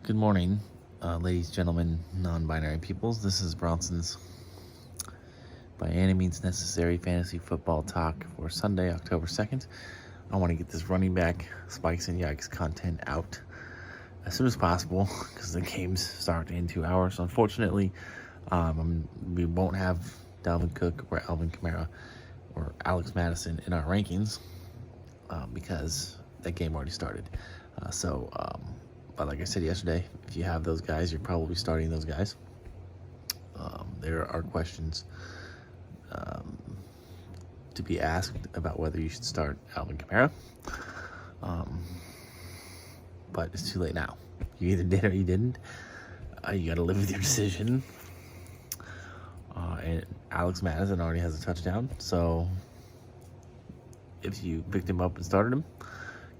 Good morning, ladies, gentlemen, non-binary peoples. This is Bronson's by any means necessary fantasy football talk for Sunday, October 2nd. I want to get this running back Spikes and Yikes content out as soon as possible because the games start in 2 hours. Unfortunately, we won't have Dalvin Cook or Alvin Kamara or Alex Madison in our rankings because that game already started. But like I said yesterday, if you have those guys, you're probably starting those guys. There are questions to be asked about whether you should start Alvin Kamara. But it's too late now. You either did or you didn't. You got to live with your decision. And Alex Madison already has a touchdown. So if you picked him up and started him,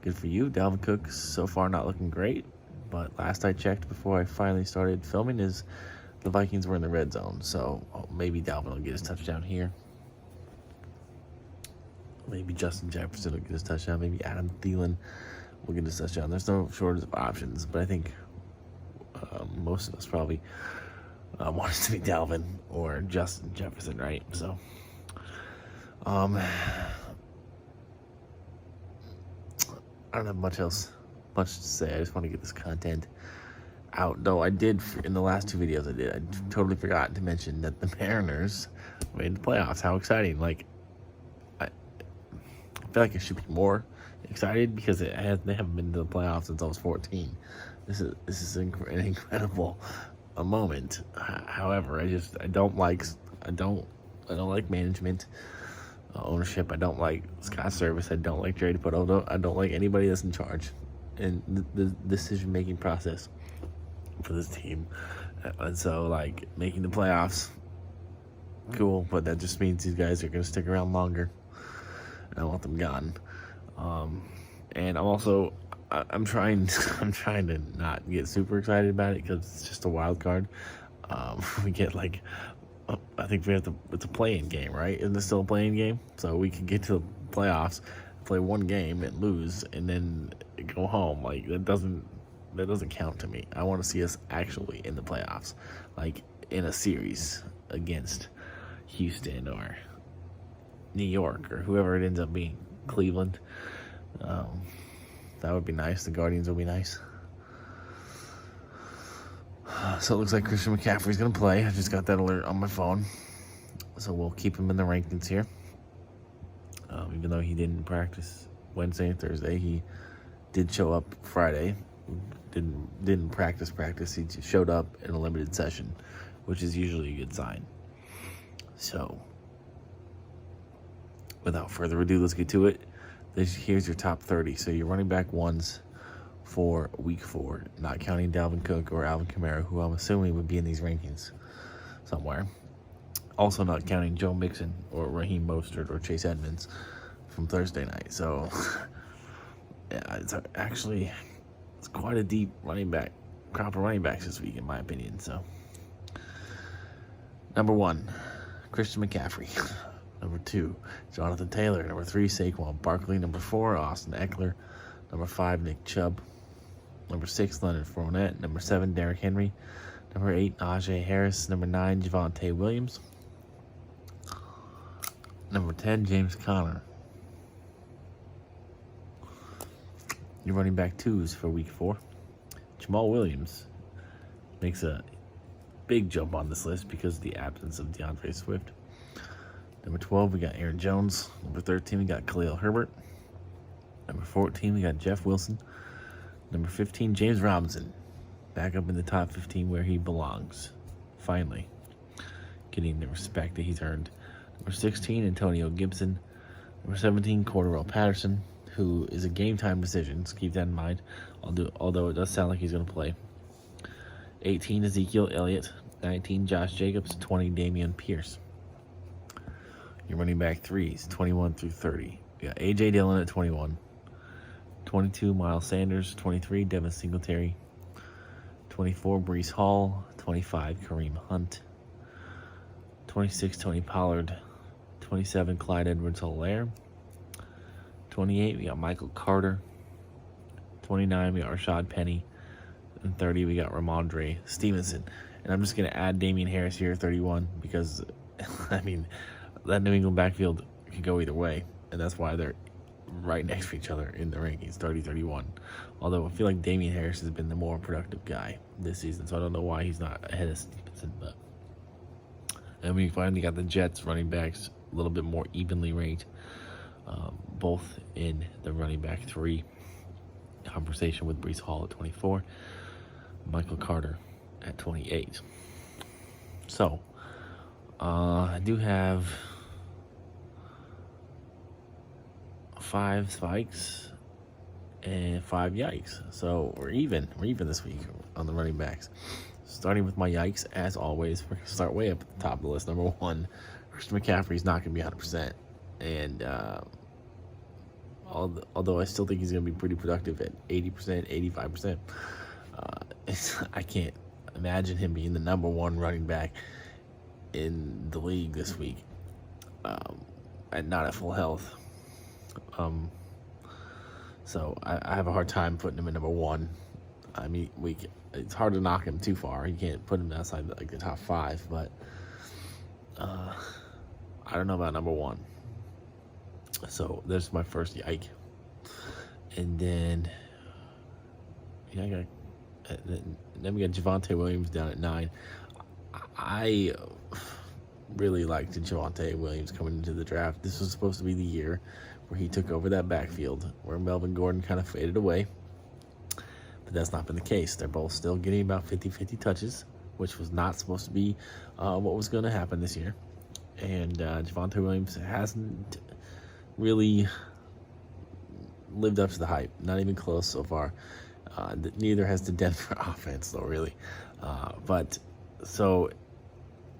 good for you. Dalvin Cook so far not looking great. But last I checked before I finally started filming is the Vikings were in the red zone. So maybe Dalvin will get his touchdown here. Maybe Justin Jefferson will get his touchdown. Maybe Adam Thielen will get his touchdown. There's no shortage of options. But I think most of us probably want it to be Dalvin or Justin Jefferson, right? So I don't have much to say. I just want to get this content out. Though I did, in the last two videos I totally forgot to mention that the Mariners made the playoffs. How exciting. Like, I feel like I should be more excited because they haven't been to the playoffs since I was 14. This is an incredible moment. However, I don't like management. Ownership. I don't like Scott Service. I don't like Jerry Dipoto. I don't like anybody that's in charge and the decision-making process for this team. And so, like, making the playoffs, cool, but that just means these guys are going to stick around longer. And I want them gone. And I'm trying to not get super excited about it because it's just a wild card. We get I think it's a play-in game, right? Isn't this still a play-in game? So we can get to the playoffs, play one game and lose, and then go home. Like, that doesn't count to me. I want to see us actually in the playoffs, like in a series against Houston or New York or whoever it ends up being, Cleveland. That would be nice. The Guardians would be nice. So it looks like Christian McCaffrey's going to play. I just got that alert on my phone. So we'll keep him in the rankings here. Even though he didn't practice Wednesday and Thursday, he did show up Friday. Didn't practice. He just showed up in a limited session, which is usually a good sign. So without further ado, let's get to it. Here's your top 30. So your running back ones for week 4, not counting Dalvin Cook or Alvin Kamara, who I'm assuming would be in these rankings somewhere. Also not counting Joe Mixon or Raheem Mostert or Chase Edmonds from Thursday night. So yeah, it's quite a deep crop of running backs this week, in my opinion. So number 1, Christian McCaffrey. Number 2, Jonathan Taylor. Number 3, Saquon Barkley. Number 4, Austin Eckler. Number 5, Nick Chubb. Number 6, Leonard Fournette. Number 7, Derrick Henry. Number 8, Najee Harris. Number 9, Javonte Williams. Number 10, James Conner. Your running back 2s for week 4. Jamal Williams makes a big jump on this list because of the absence of DeAndre Swift. Number 12, we got Aaron Jones. Number 13, we got Khalil Herbert. Number 14, we got Jeff Wilson. Number 15, James Robinson. Back up in the top 15 where he belongs. Finally, getting the respect that he's earned. Number 16, Antonio Gibson. Number 17, Cordarrelle Patterson, who is a game-time decision. So keep that in mind, although it does sound like he's going to play. 18, Ezekiel Elliott. 19, Josh Jacobs. 20, Dameon Pierce. Your running back 3s, 21 through 30. We got A.J. Dillon at 21. 22, Miles Sanders. 23, Devin Singletary. 24, Breece Hall. 25, Kareem Hunt. 26, Tony Pollard. 27, Clyde Edwards-Helaire. 28, we got Michael Carter. 29, we got Rashad Penny. And 30, we got Ramondre Stevenson. And I'm just going to add Damian Harris here, 31, because, I mean, that New England backfield can go either way. And that's why they're right next to each other in the rankings, 30-31. Although I feel like Damian Harris has been the more productive guy this season, so I don't know why he's not ahead of Stevenson. But and we finally got the Jets running backs a little bit more evenly ranked, both in the running back 3 conversation with Breece Hall at 24, Michael Carter at 28. So I do have 5 spikes and 5 yikes. So we're even this week on the running backs. Starting with my yikes, as always, we're going to start way up at the top of the list. Number 1, Christian McCaffrey's not going to be 100%. And although I still think he's going to be pretty productive at 80%, 85%, I can't imagine him being the number 1 running back in the league this week, and not at full health. So I have a hard time putting him at number 1. I mean, it's hard to knock him too far. You can't put him outside like the top 5, but I don't know about number 1. So there's my first yike. And then then we got Javonte Williams down at 9. I really liked Javonte Williams coming into the draft. This was supposed to be the year where he took over that backfield, where Melvin Gordon kind of faded away. But that's not been the case. They're both still getting about 50-50 touches, which was not supposed to be what was going to happen this year. And Javonte Williams hasn't really lived up to the hype. Not even close so far. Neither has the Denver offense, though, really. But so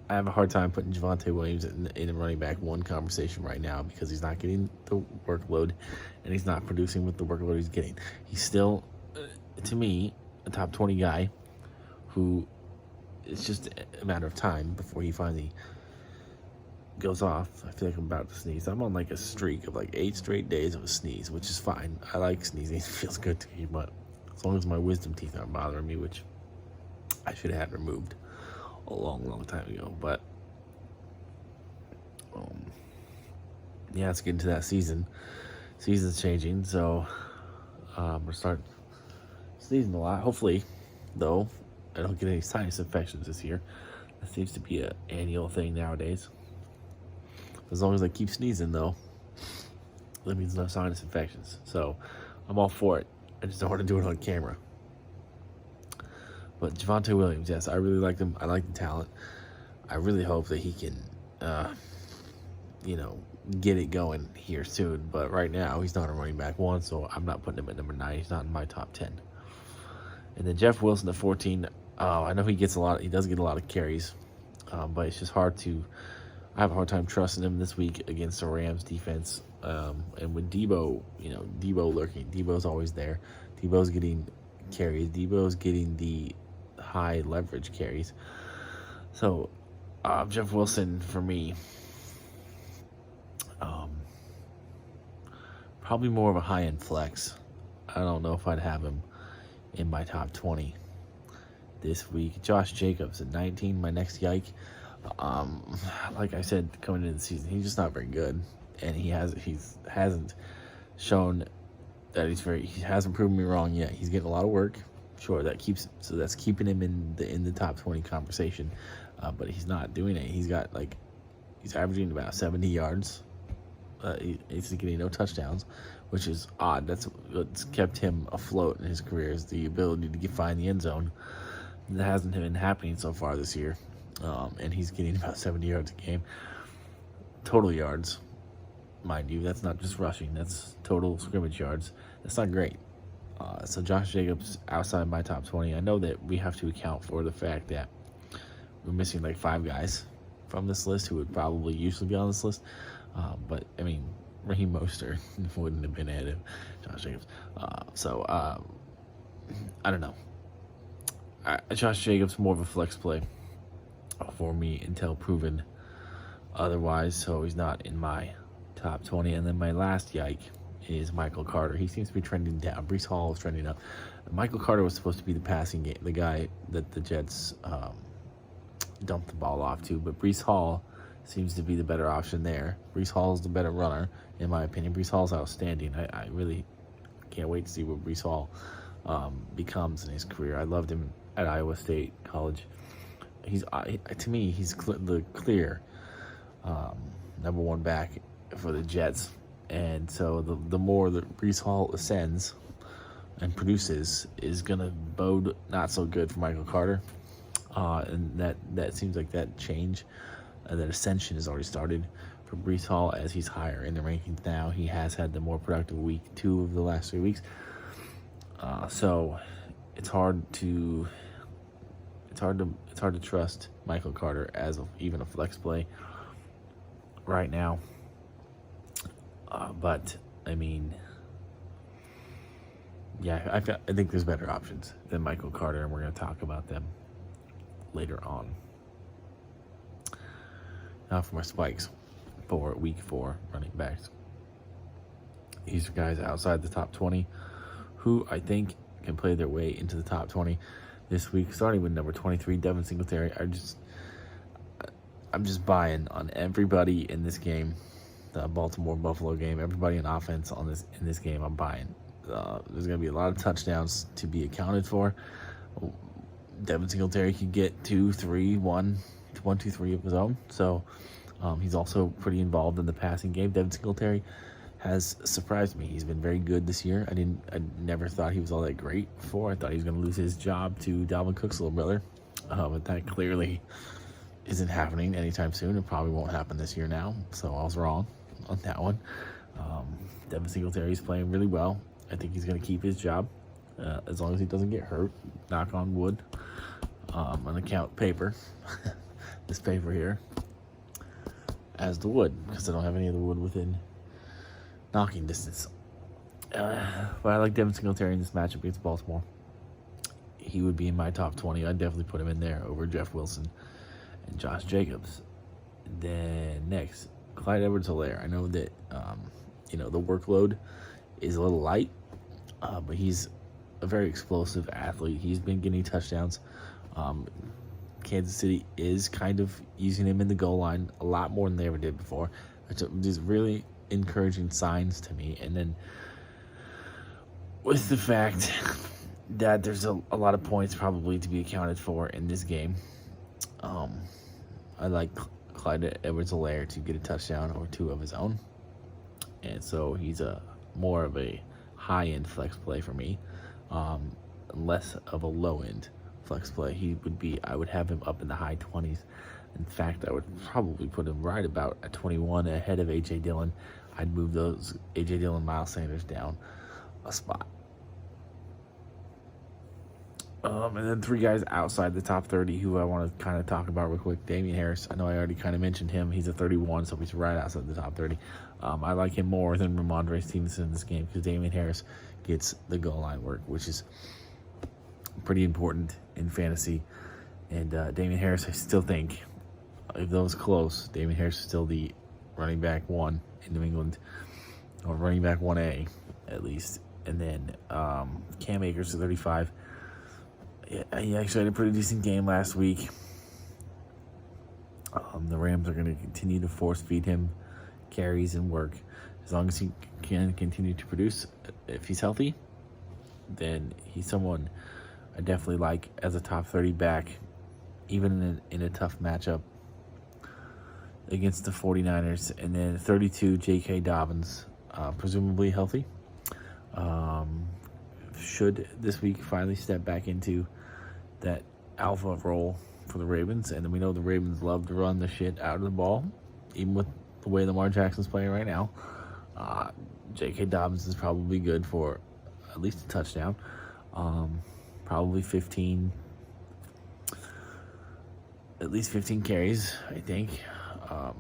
I have a hard time putting Javonte Williams in the running back 1 conversation right now because he's not getting the workload and he's not producing with the workload he's getting. He's still, to me, a top 20 guy who it's just a matter of time before he finally goes off. I feel like I'm about to sneeze. I'm on like a streak of like 8 straight days of a sneeze, which is fine. I like sneezing. It feels good to me, but as long as my wisdom teeth aren't bothering me, which I should have had removed a long time ago. But yeah, let's get into that season. Season's changing, so we're starting sneezing a lot. Hopefully, though, I don't get any sinus infections this year. That seems to be an annual thing nowadays. As long as I keep sneezing, though, that means no sinus infections. So I'm all for it. I just don't want to do it on camera. But Javonte Williams, yes, I really like him. I like the talent. I really hope that he can, get it going here soon. But right now, he's not a running back 1, so I'm not putting him at number 9. He's not in my top 10. And then Jeff Wilson at 14. I know he does get a lot of carries, but it's just hard to. I have a hard time trusting him this week against the Rams defense. And with Debo, Debo lurking. Debo's always there. Debo's getting carries. Debo's getting the high leverage carries. So Jeff Wilson for me, probably more of a high end flex. I don't know if I'd have him in my top 20 this week. Josh Jacobs at 19, my next yike. Like I said, coming into the season, he's just not very good, and he hasn't shown that he hasn't proven me wrong yet. He's getting a lot of work. Sure, that's keeping him in the top 20 conversation, but he's not doing it. He's averaging about 70 yards. He's getting no touchdowns, which is odd. That's what's kept him afloat in his career, is the ability to find the end zone. That hasn't been happening so far this year, and he's getting about 70 yards a game. Total yards, mind you. That's not just rushing. That's total scrimmage yards. That's not great. So Josh Jacobs outside my top 20. I know that we have to account for the fact that we're missing like 5 guys from this list who would probably usually be on this list. But I mean, Raheem Mostert wouldn't have been ahead of Josh Jacobs. I don't know. Josh Jacobs more of a flex play for me until proven otherwise. So he's not in my top 20. And then my last yike is Michael Carter. He seems to be trending down. Breece Hall is trending up. Michael Carter was supposed to be the passing game, the guy that the Jets dumped the ball off to, but Breece Hall seems to be the better option there. Breece Hall is the better runner, in my opinion. Breece Hall is outstanding. I really can't wait to see what Breece Hall becomes in his career. I loved him at Iowa State College. He's to me, he's the clear number one back for the Jets. And so the more that Breece Hall ascends and produces is going to bode not so good for Michael Carter. And that seems like that change, that ascension has already started for Breece Hall as he's higher in the rankings now. He has had the more productive week 2 of the last 3 weeks. So it's hard to trust Michael Carter as even a flex play right now. But I mean, yeah, I think there's better options than Michael Carter, and we're going to talk about them later on. Now for my spikes for week 4 running backs. These are guys outside the top 20 who I think can play their way into the top 20 this week, starting with number 23, Devin Singletary. I'm just buying on everybody in this game, the Baltimore-Buffalo game. Everybody in offense in this game, I'm buying. There's going to be a lot of touchdowns to be accounted for. Devin Singletary could get 2, 3 of his own. So he's also pretty involved in the passing game. Devin Singletary has surprised me. He's been very good this year. I never thought he was all that great before. I thought he was going to lose his job to Dalvin Cook's little brother. But that clearly isn't happening anytime soon. It probably won't happen this year now. So I was wrong on that one. Devin Singletary is playing really well. I think he's going to keep his job as long as he doesn't get hurt. Knock on wood. On account paper. This paper here. As the wood, because I don't have any of the wood within knocking distance. But I like Devin Singletary in this matchup against Baltimore. He would be in my top 20. I'd definitely put him in there over Jeff Wilson and Josh Jacobs. Then next, Clyde Edwards-Helaire. I know that the workload is a little light, but he's a very explosive athlete. He's been getting touchdowns. Kansas City is kind of using him in the goal line a lot more than they ever did before, which is really encouraging signs to me. And then with the fact that there's a lot of points probably to be accounted for in this game, I like Clyde Edwards-Helaire to get a touchdown or 2 of his own. And so he's more of a high-end flex play for me, less of a low-end flex play. I would have him up in the high 20s. In fact, I would probably put him right about at 21 ahead of A.J. Dillon. I'd move those A.J. Dillon, Miles Sanders down a spot. And then 3 guys outside the top 30 who I want to kind of talk about real quick. Damian Harris, I know I already kind of mentioned him. He's a 31, so he's right outside the top 30. I like him more than Ramondre Stevenson in this game because Damian Harris gets the goal line work, which is pretty important in fantasy. And Damian Harris, I still think, if that was close, Damian Harris is still the running back 1 in New England, or running back 1A at least. And then Cam Akers at 35. Yeah, he actually had a pretty decent game last week. The Rams are going to continue to force feed him carries and work. As long as he can continue to produce, if he's healthy, then he's someone I definitely like as a top 30 back, even in a tough matchup against the 49ers. And then 32, J.K. Dobbins, presumably healthy. Should this week finally step back into that alpha role for the Ravens. And then we know the Ravens love to run the shit out of the ball, even with the way Lamar Jackson's playing right now. J.K. Dobbins is probably good for at least a touchdown. Probably 15, at least 15 carries, I think. I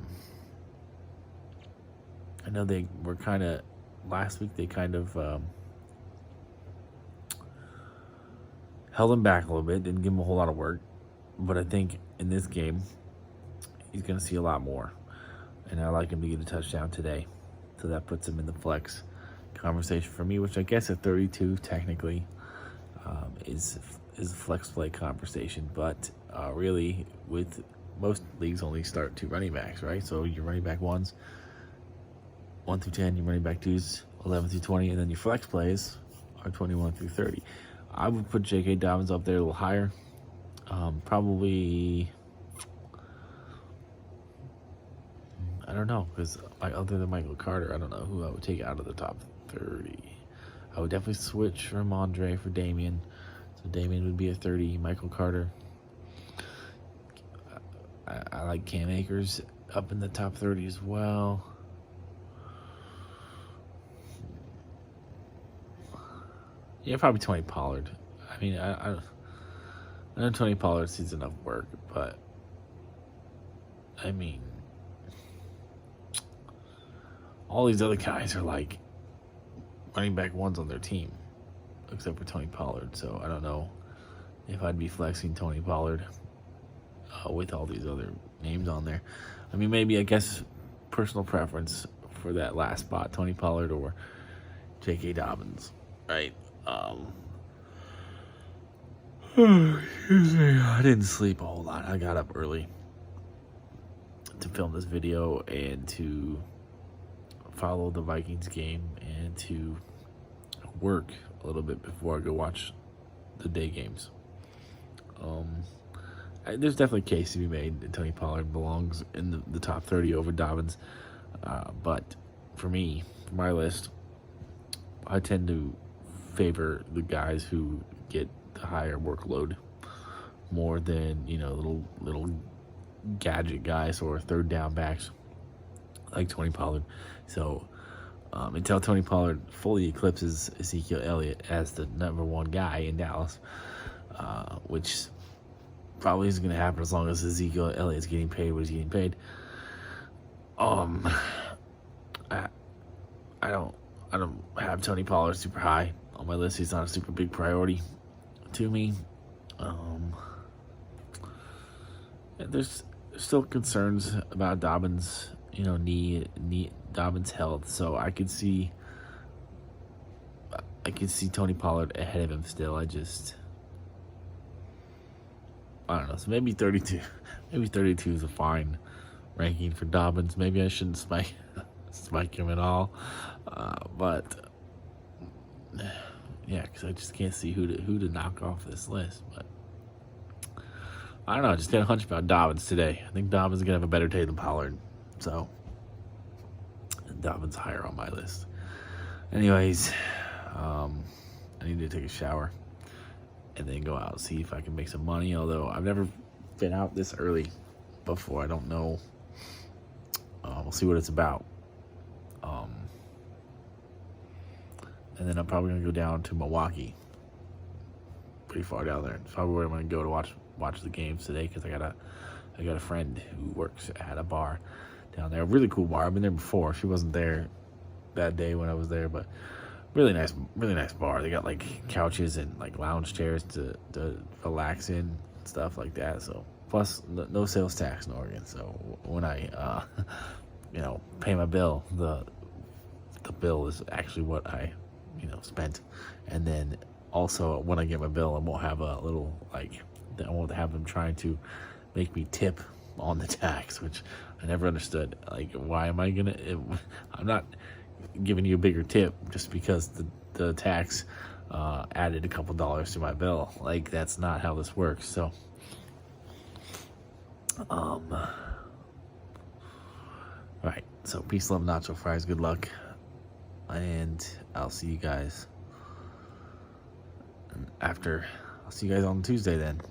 know they were kind of, last week they kind of held him back a little bit, didn't give him a whole lot of work. But I think in this game, he's going to see a lot more. And I like him to get a touchdown today. So that puts him in the flex conversation for me, which I guess at 32 technically is a flex play conversation. But really, with most leagues only start 2 running backs, right? So your running back 1s, 1 through 10, your running back 2s, 11 through 20, and then your flex plays are 21 through 30. I would put J.K. Dobbins up there a little higher. Probably, I don't know, because other than Michael Carter, I don't know who I would take out of the top 30. I would definitely switch from Andre for Damian. So Damian would be a 30. Michael Carter. I like Cam Akers up in the top 30 as well. Yeah, probably Tony Pollard. I mean, I know Tony Pollard sees enough work, but I mean, all these other guys are like running back 1s on their team, except for Tony Pollard. So I don't know if I'd be flexing Tony Pollard with all these other names on there. I mean, maybe, I guess, personal preference for that last spot, Tony Pollard or J.K. Dobbins, right? Excuse me. I didn't sleep a whole lot. I got up early to film this video and to follow the Vikings game and to work a little bit before I go watch the day games. There's definitely a case to be made that Tony Pollard belongs in the top 30 over Dobbins. But for me, for my list, I tend to favor the guys who get the higher workload more than, little gadget guys or third down backs like Tony Pollard. So until Tony Pollard fully eclipses Ezekiel Elliott as the number 1 guy in Dallas, which probably isn't going to happen as long as Ezekiel Elliott's getting paid what he's getting paid. I don't have Tony Pollard super high on my list. He's not a super big priority to me. There's still concerns about Dobbins, knee Dobbins' health. So I could see Tony Pollard ahead of him still. I don't know. So maybe 32. Maybe 32 is a fine ranking for Dobbins. Maybe I shouldn't spike him at all. But yeah, because I just can't see who to knock off this list. But I don't know. I just got a hunch about Dobbins today. I think Dobbins is gonna have a better day than Pollard. So Dobbins higher on my list. Anyways, I need to take a shower and then go out and see if I can make some money. Although I've never been out this early before. I don't know. We'll see what it's about. And then I'm probably going to go down to Milwaukee. Pretty far down there. It's probably where I'm going to go to watch the games today, because I got a friend who works at a bar down there. A really cool bar. I've been there before. She wasn't there that day when I was there, but really nice bar. They got like couches and like lounge chairs to relax in and stuff like that. So plus no sales tax in Oregon. So when I pay my bill, the bill is actually what I spent. And then also when I get my bill, I won't have a little I won't have them trying to make me tip on the tax, which I never understood. Like, why am I I'm not giving you a bigger tip just because the tax added a couple dollars to my bill. Like, that's not how this works. So right, so peace, love, nacho fries, good luck, and I'll see you guys on Tuesday then.